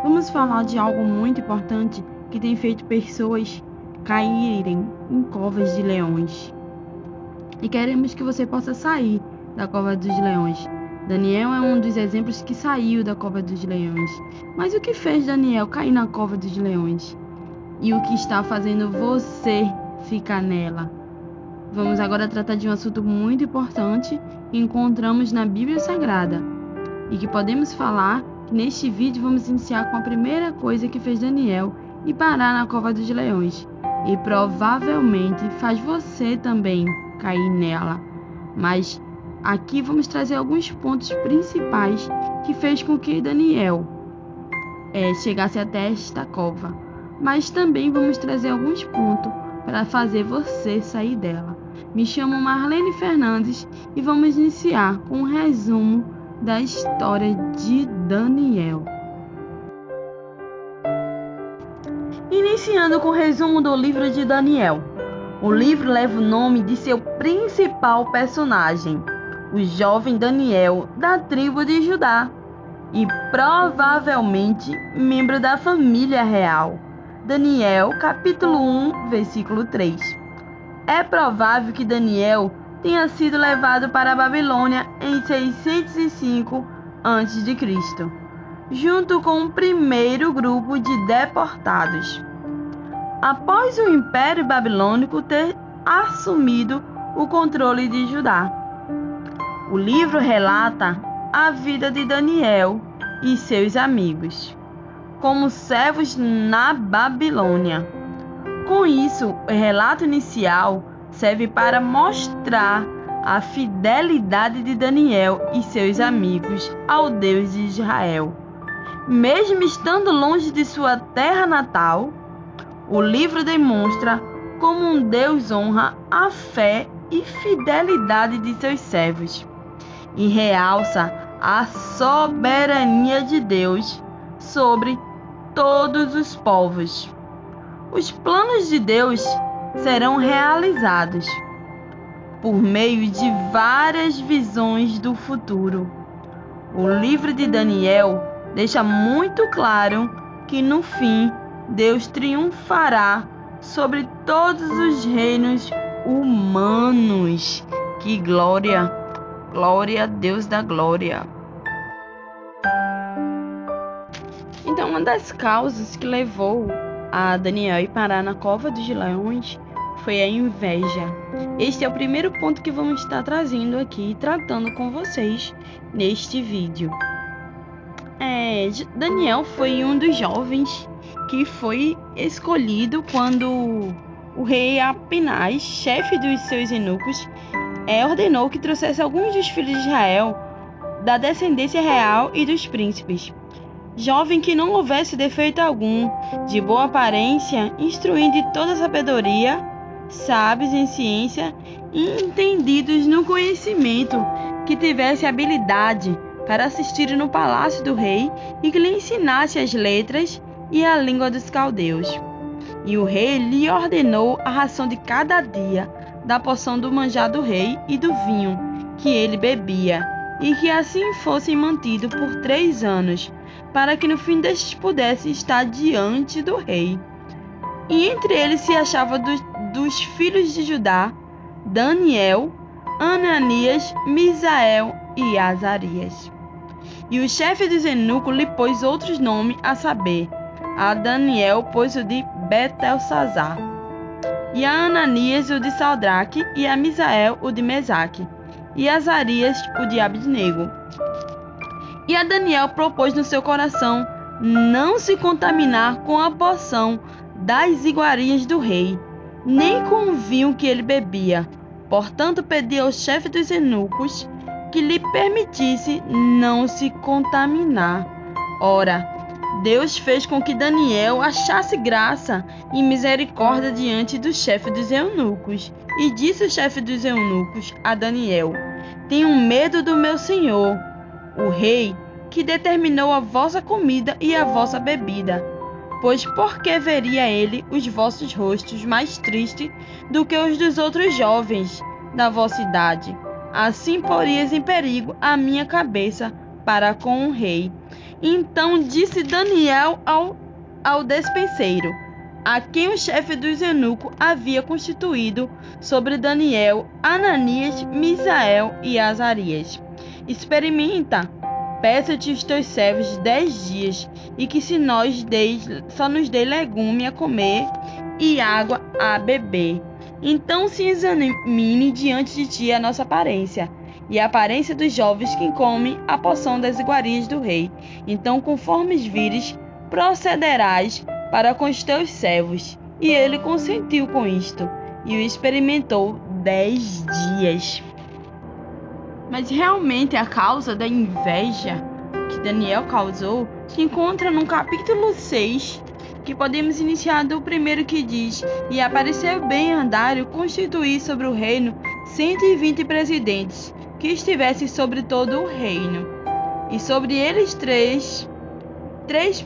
vamos falar de algo muito importante que tem feito pessoas caírem em covas de leões. E queremos que você possa sair da cova dos leões. Daniel é um dos exemplos que saiu da cova dos leões. Mas o que fez Daniel cair na cova dos leões? E o que está fazendo você ficar nela? Vamos agora tratar de um assunto muito importante que encontramos na Bíblia Sagrada. E que podemos falar que neste vídeo vamos iniciar com a primeira coisa que fez Daniel e parar na cova dos leões. E provavelmente faz você também cair nela. Mas aqui vamos trazer alguns pontos principais que fez com que Daniel chegasse até esta cova. Mas também vamos trazer alguns pontos para fazer você sair dela. Me chamo Marlene Fernandes e vamos iniciar com um resumo da história de Daniel. Iniciando com o resumo do livro de Daniel. O livro leva o nome de seu principal personagem, o jovem Daniel da tribo de Judá, e provavelmente membro da família real. Daniel, capítulo 1, versículo 3. É provável que Daniel tenha sido levado para a Babilônia em 605 a.C., junto com o primeiro grupo de deportados, após o Império Babilônico ter assumido o controle de Judá. O livro relata a vida de Daniel e seus amigos como servos na Babilônia. Com isso, o relato inicial serve para mostrar a fidelidade de Daniel e seus amigos ao Deus de Israel. Mesmo estando longe de sua terra natal, o livro demonstra como um Deus honra a fé e fidelidade de seus servos e realça a soberania de Deus sobre todos os povos. Os planos de Deus serão realizados por meio de várias visões do futuro. O livro de Daniel deixa muito claro que no fim Deus triunfará sobre todos os reinos humanos. Que glória! Glória a Deus da glória! Então, uma das causas que levou a Daniel ir parar na cova dos leões foi a inveja. Este é o primeiro ponto que vamos estar trazendo aqui e tratando com vocês neste vídeo. Daniel foi um dos jovens que foi escolhido quando o rei Apinás, chefe dos seus eunucos, ordenou que trouxesse alguns dos filhos de Israel da descendência real e dos príncipes. Jovem que não houvesse defeito algum, de boa aparência, instruído de toda sabedoria, sábios em ciência e entendidos no conhecimento, que tivesse habilidade para assistir no palácio do rei e que lhe ensinasse as letras e a língua dos caldeus. E o rei lhe ordenou a ração de cada dia da porção do manjar do rei e do vinho que ele bebia, e que assim fossem mantidos por 3 anos, para que no fim destes pudesse estar diante do rei. E entre eles se achava dos filhos de Judá, Daniel, Ananias, Misael e Azarias. E o chefe dos eunucos lhe pôs outros nomes, a saber, a Daniel pôs o de Betelsazar, e a Ananias o de Sadraque, e a Misael o de Mesaque, e a Azarias o de Abednego. E a Daniel propôs no seu coração não se contaminar com a porção das iguarias do rei, nem com o vinho que ele bebia. Portanto, pediu ao chefe dos eunucos que lhe permitisse não se contaminar. Ora, Deus fez com que Daniel achasse graça e misericórdia diante do chefe dos eunucos. E disse o chefe dos eunucos a Daniel: tenho medo do meu senhor, o rei, que determinou a vossa comida e a vossa bebida. Pois por que veria ele os vossos rostos mais tristes do que os dos outros jovens da vossa idade? Assim porias em perigo a minha cabeça para com o rei. Então disse Daniel ao despenseiro, a quem o chefe dos eunucos havia constituído sobre Daniel, Ananias, Misael e Azarias: experimenta, peço-te os teus servos 10 dias, e que só nos dê legume a comer e água a beber. Então se examine diante de ti a nossa aparência, e a aparência dos jovens que comem a porção das iguarias do rei. Então, conforme vires, procederás para com os teus servos. E ele consentiu com isto, e o experimentou 10 dias. Mas realmente a causa da inveja que Daniel causou se encontra no capítulo 6, que podemos iniciar do primeiro, que diz: e apareceu bem Dário constituir sobre o reino 120 presidentes, que estivessem sobre todo o reino, e sobre eles três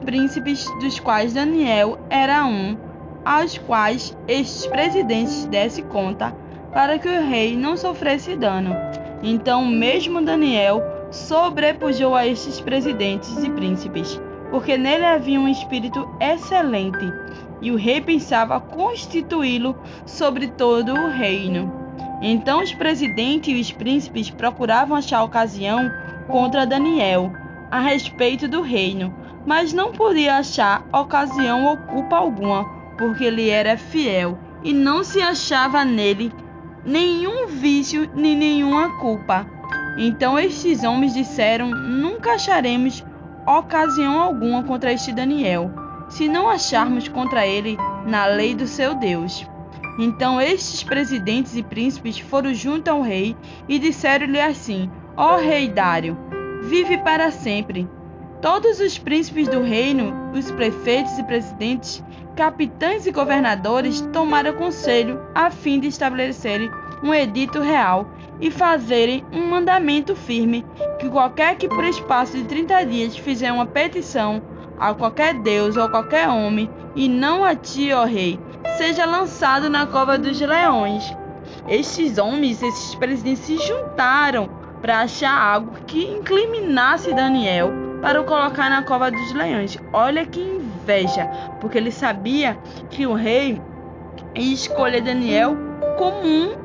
príncipes, dos quais Daniel era um, aos quais estes presidentes desse conta, para que o rei não sofresse dano. Então mesmo Daniel sobrepujou a estes presidentes e príncipes, porque nele havia um espírito excelente, e o rei pensava constituí-lo sobre todo o reino. Então os presidentes e os príncipes procuravam achar ocasião contra Daniel a respeito do reino, mas não podia achar ocasião ou culpa alguma, porque ele era fiel, e não se achava nele nenhum vício nem nenhuma culpa. Então estes homens disseram: nunca acharemos ocasião alguma contra este Daniel, se não acharmos contra ele na lei do seu Deus. Então estes presidentes e príncipes foram junto ao rei e disseram-lhe assim: ó rei Dário, vive para sempre. Todos os príncipes do reino, os prefeitos e presidentes, capitães e governadores tomaram conselho a fim de estabelecerem um edito real e fazerem um mandamento firme, que qualquer que por espaço de 30 dias fizer uma petição a qualquer deus ou qualquer homem, e não a ti, ó rei, seja lançado na cova dos leões. Estes homens, esses presidentes, se juntaram para achar algo que incriminasse Daniel para o colocar na cova dos leões. Olha que inveja, porque ele sabia que o rei ia escolher Daniel como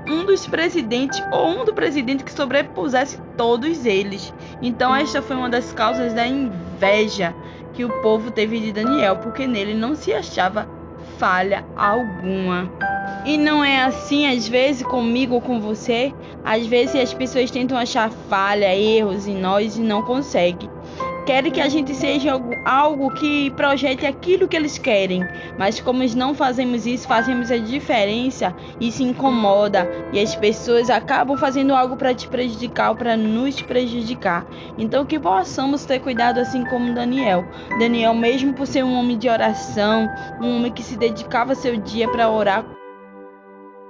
um dos presidentes, ou um do presidente que sobrepusesse todos eles. Então esta foi uma das causas da inveja que o povo teve de Daniel, porque nele não se achava falha alguma. E não é assim às vezes comigo ou com você? Às vezes as pessoas tentam achar falha, erros em nós e não conseguem. Querem que a gente seja algo que projete aquilo que eles querem, mas como não fazemos isso, fazemos a diferença, e se incomoda, e as pessoas acabam fazendo algo para te prejudicar ou para nos prejudicar. Então que possamos ter cuidado, assim como Daniel. Daniel, mesmo por ser um homem de oração, um homem que se dedicava seu dia para orar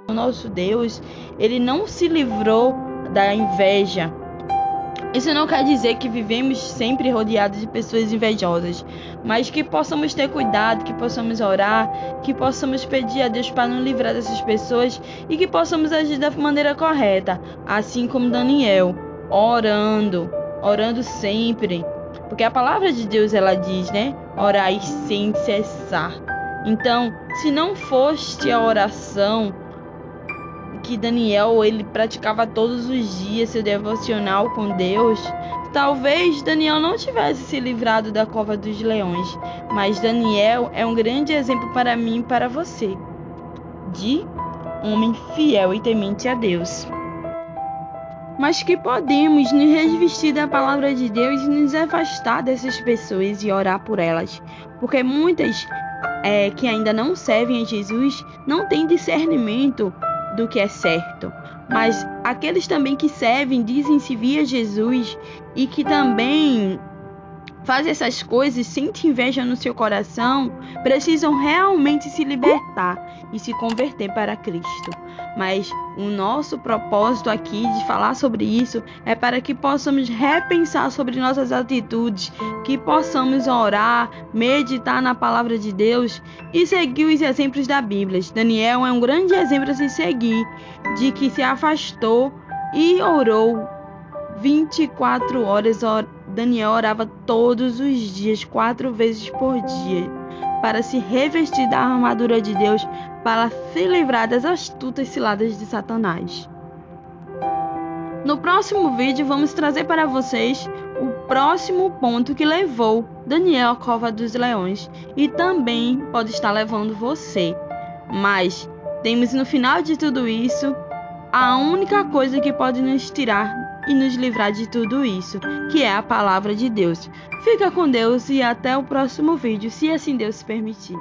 o nosso Deus, ele não se livrou da inveja. Isso não quer dizer que vivemos sempre rodeados de pessoas invejosas, mas que possamos ter cuidado, que possamos orar, que possamos pedir a Deus para nos livrar dessas pessoas e que possamos agir da maneira correta, assim como Daniel, orando sempre, porque a palavra de Deus ela diz, né? Orai sem cessar. Então, se não foste a oração que Daniel ele praticava todos os dias, seu devocional com Deus, talvez Daniel não tivesse se livrado da cova dos leões. Mas Daniel é um grande exemplo para mim e para você, de homem fiel e temente a Deus. Mas que podemos nos revestir da palavra de Deus e nos afastar dessas pessoas e orar por elas, porque muitas que ainda não servem a Jesus não têm discernimento do que é certo, mas aqueles também que servem, dizem servir a Jesus e que também fazem essas coisas, sentem inveja no seu coração, precisam realmente se libertar e se converter para Cristo. Mas o nosso propósito aqui de falar sobre isso é para que possamos repensar sobre nossas atitudes, que possamos orar, meditar na palavra de Deus e seguir os exemplos da Bíblia. Daniel é um grande exemplo a se seguir, de que se afastou e orou 24 horas. Daniel orava todos os dias, 4 vezes por dia, para se revestir da armadura de Deus, para se livrar das astutas ciladas de Satanás. No próximo vídeo, vamos trazer para vocês o próximo ponto que levou Daniel à cova dos leões e também pode estar levando você. Mas temos no final de tudo isso a única coisa que pode nos tirar e nos livrar de tudo isso, que é a palavra de Deus. Fica com Deus e até o próximo vídeo, se assim Deus permitir.